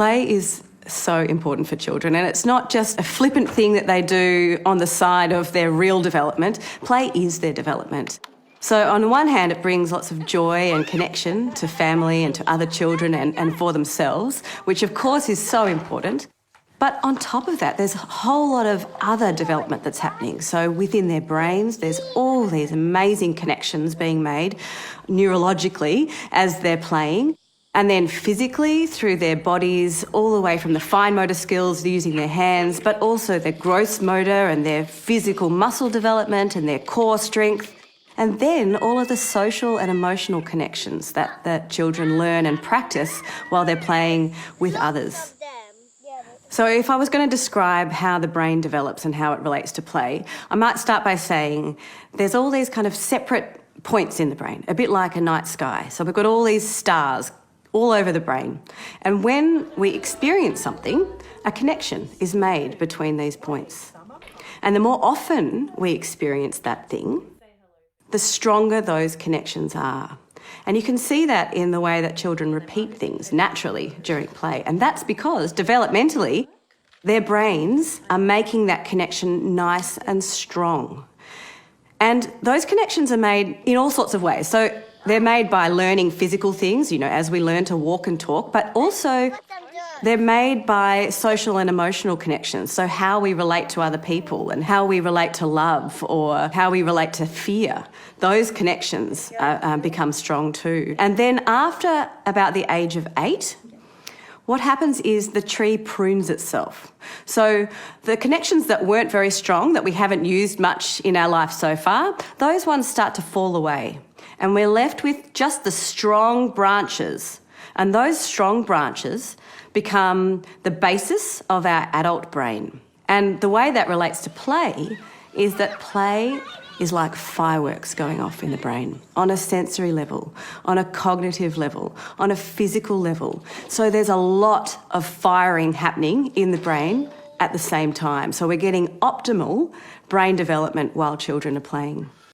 Play is so important for children, and it's not just a flippant thing that they do on the side of their real development. Play is their development. So on the one hand, it brings lots of joy and connection to family and to other children and for themselves, which of course is so important. But on top of that, there's a whole lot of other development that's happening. So within their brains, there's all these amazing connections being made neurologically as they're playing. And then physically through their bodies, all the way from the fine motor skills using their hands, but also their gross motor and their physical muscle development and their core strength. And then all of the social and emotional connections that children learn and practice while they're playing with others. So if I was going to describe how the brain develops and how it relates to play, I might start by saying there's all these kind of separate points in the brain, a bit like a night sky. So we've got all these stars all over the brain. And when we experience something, a connection is made between these points. And the more often we experience that thing, the stronger those connections are. And you can see that in the way that children repeat things naturally during play. And that's because developmentally, their brains are making that connection nice and strong. And those connections are made in all sorts of ways. So they're made by learning physical things, as we learn to walk and talk, but also they're made by social and emotional connections. So how we relate to other people and how we relate to love or how we relate to fear, those connections become strong too. And then after about the age of 8, what happens is the tree prunes itself. So the connections that weren't very strong, that we haven't used much in our life so far, those ones start to fall away. And we're left with just the strong branches. And those strong branches become the basis of our adult brain. And the way that relates to play is that play is like fireworks going off in the brain on a sensory level, on a cognitive level, on a physical level. So there's a lot of firing happening in the brain at the same time. So we're getting optimal brain development while children are playing.